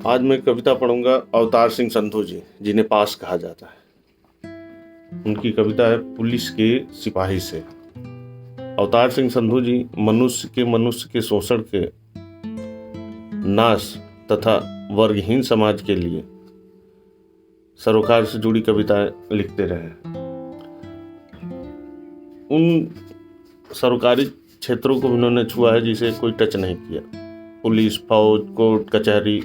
आज मैं कविता पढ़ूंगा अवतार सिंह संधू जी, जिन्हें पास कहा जाता है। उनकी कविता है पुलिस के सिपाही से। अवतार सिंह संधू जी मनुष्य के शोषण के नाश तथा वर्गहीन समाज के लिए सरोकार से जुड़ी कविताएं लिखते रहे। उन सरकारी क्षेत्रों को उन्होंने छुआ है जिसे कोई टच नहीं किया। पुलिस, फौज, कोर्ट, कचहरी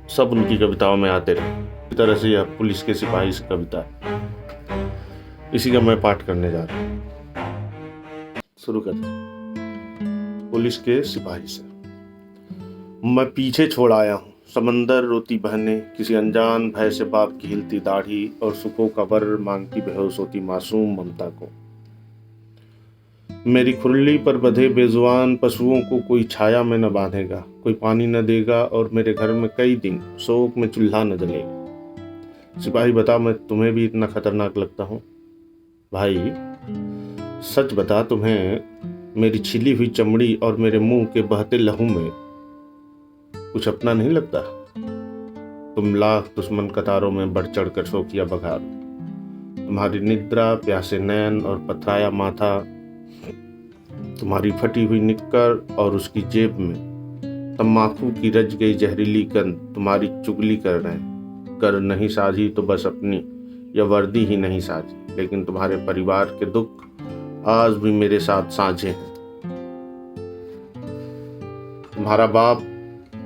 सब उनकी कविताओं में आते रहे। इस तरह से यह पुलिस के सिपाही से कविता है। इसी का मैं पाठ करने जा रहा हूँ। शुरू करते हैं। पुलिस के सिपाही से। मैं पीछे छोड़ आया हूँ समंदर रोती बहने, किसी अनजान भय से बाप की हिलती दाढ़ी और सुखों का वर मांगती बेहोश होती मासूम ममता को। मेरी खुरली पर बंधे बेजुबान पशुओं को कोई छाया में न बांधेगा, कोई पानी न देगा और मेरे घर में कई दिन शोक में चूल्हा न जलेगा। सिपाही बता, मैं तुम्हें भी इतना खतरनाक लगता हूँ? भाई सच बता, तुम्हें मेरी छिली हुई चमड़ी और मेरे मुंह के बहते लहू में कुछ अपना नहीं लगता? तुम लाख दुश्मन कतारों में बढ़ चढ़ कर शोकिया बघार, तुम्हारी निद्रा, प्यासे नैन और पथराया माथा, तुम्हारी फटी हुई निक्कर और उसकी जेब में तम्बाकू की रच गई जहरीली गंध तुम्हारी चुगली कर रहे हैं। कर नहीं साझी तो बस अपनी यह वर्दी ही नहीं साझी, लेकिन तुम्हारे परिवार के दुख आज भी मेरे साथ साझे हैं। तुम्हारा बाप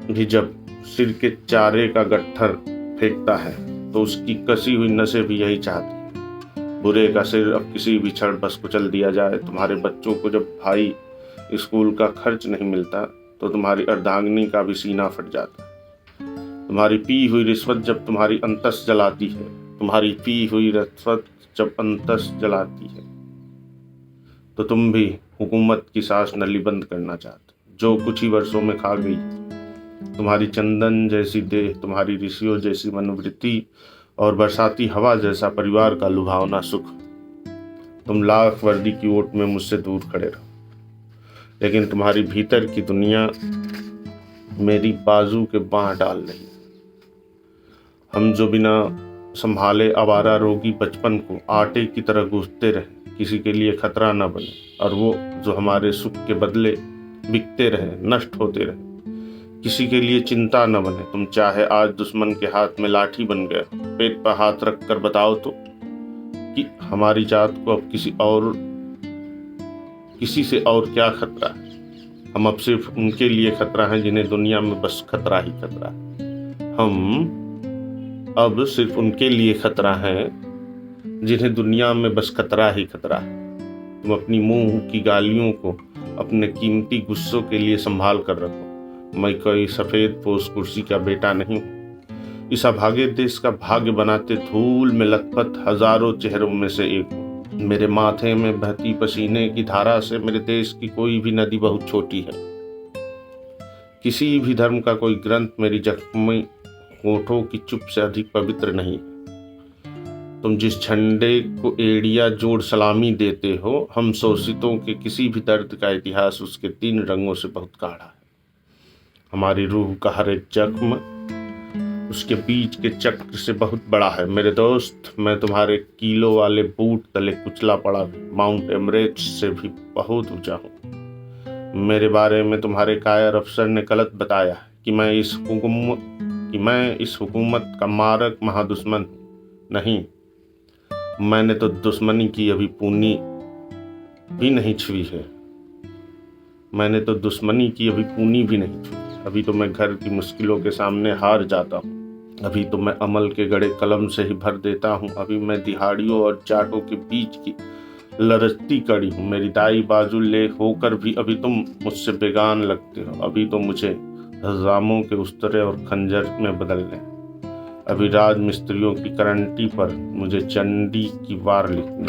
भी जब सिर के चारे का गट्ठर फेंकता है तो उसकी कसी हुई नसें भी यही चाहती। बुरे का सिर अब किसी भी क्षण बस कुचल दिया जाए। तुम्हारे बच्चों को जब भाई स्कूल का खर्च नहीं मिलता तो तुम्हारी अर्धांगिनी का भी सीना फट जाता। तुम्हारी पी हुई रिश्वत जब तुम्हारी अंतस जलाती है, तुम्हारी पी हुई रिश्वत जब अंतस जलाती है तो तुम भी हुकूमत की सांस नली बंद करना चाहते, जो कुछ ही वर्षों में खा गई। तुम्हारी चंदन जैसी देह, तुम्हारी ऋषियों जैसी मनोवृत्ति और बरसाती हवा जैसा परिवार का लुभावना सुख। तुम लाख वर्दी की ओट में मुझसे दूर खड़े रहो, लेकिन तुम्हारी भीतर की दुनिया मेरी बाजू के बांह डाल रही। हम जो बिना संभाले आवारा रोगी बचपन को आटे की तरह गूंथते रहे, किसी के लिए खतरा न बने, और वो जो हमारे सुख के बदले बिकते रहे, नष्ट होते रहे, किसी के लिए चिंता न बने। तुम चाहे आज दुश्मन के हाथ में लाठी बन गए, पेट पर हाथ रख कर बताओ तो कि हमारी जात को अब किसी से और क्या खतरा है। हम अब सिर्फ उनके लिए खतरा है जिन्हें दुनिया में बस खतरा ही खतरा है। हम अब सिर्फ उनके लिए खतरा है जिन्हें दुनिया में बस खतरा ही खतरा है। तुम अपनी मुंह की गालियों को अपने कीमती गुस्सों के लिए संभाल कर रखो। मैं कोई सफेद पोश कुर्सी का बेटा नहीं हूँ। इस अभागे देश का भाग्य बनाते धूल में लथपथ हजारों चेहरों में से एक हूँ। मेरे माथे में बहती पसीने की धारा से मेरे देश की कोई भी नदी बहुत छोटी है। किसी भी धर्म का कोई ग्रंथ मेरी जख्मी होठों की चुप से अधिक पवित्र नहीं है। तुम जिस झंडे को एड़िया जोड़ सलामी देते हो, हम शोषितों के किसी भी दर्द का इतिहास उसके 3 रंगों से बहुत गाढ़ा है। हमारी रूह का हर एक जख्म उसके बीच के चक्र से बहुत बड़ा है। मेरे दोस्त, मैं तुम्हारे कीलो वाले बूट तले कुचला पड़ा माउंट एवरेस्ट से भी बहुत ऊंचा हूँ। मेरे बारे में तुम्हारे कायर अफसर ने गलत बताया कि मैं इस हुकूमत का मारक महादुश्मन हूँ। नहीं, मैंने तो दुश्मनी की अभी पूनी भी नहीं छुई है। मैंने तो दुश्मनी की अभी पूनी भी नहीं छुई। अभी तो मैं घर की मुश्किलों के सामने हार जाता हूँ। अभी तो मैं अमल के गड़े कलम से ही भर देता हूँ। अभी मैं दिहाड़ियों और जाटों के बीच की लरजती कड़ी हूँ। मेरी दाई बाजू ले होकर भी अभी तुम मुझसे बेगान लगते हो। अभी तो मुझे हजामों के उस्तरे और खंजर में बदलने, अभी राज मिस्त्रियों की करंटी पर मुझे चंडी की वार लिखनी,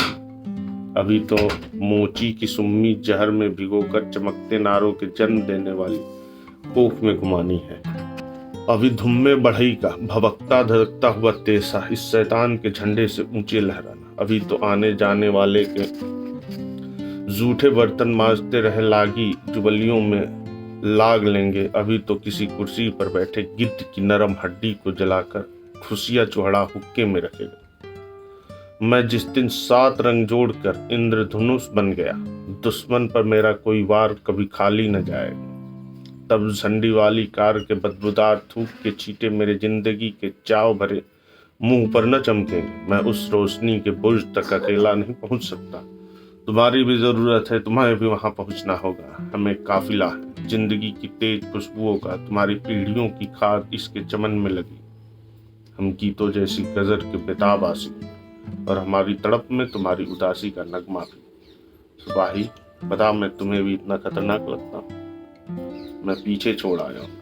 अभी तो मोची की सुम्मी जहर में भिगोकर चमकते नारों के जन्म देने वाली कोख में घुमानी है। अभी धुम्मे बढ़ई का भभकता धड़कता हुआ तेसा इस शैतान के झंडे से ऊंचे लहराना। अभी तो आने जाने वाले के जूठे बर्तन मांजते रहे लागी जुबलियों में लाग लेंगे। अभी तो किसी कुर्सी पर बैठे गिद्ध की नरम हड्डी को जलाकर खुशियां चुहड़ा हुक्के में रखेगा। मैं जिस दिन 7 रंग जोड़कर इंद्रधनुष बन गया, दुश्मन पर मेरा कोई वार कभी खाली न जाएगा। तब झंडी वाली कार के बदबूदार थूक के छींटे मेरे जिंदगी के चाव भरे मुंह पर न चमकेंगे। मैं उस रोशनी के बुर्ज तक अकेला नहीं पहुंच सकता, तुम्हारी भी जरूरत है, तुम्हें भी वहां पहुंचना होगा। हमें काफिला है जिंदगी की तेज खुशबुओं का, तुम्हारी पीढ़ियों की खाद इसके चमन में लगी। हम गीतों जैसी गजर के बेताब आसी, और हमारी तड़प में तुम्हारी उदासी का नगमा भी। सुबाही, बता मैं तुम्हें भी इतना खतरनाक लगता हूं? मैं पीछे छोड़ आया हूं।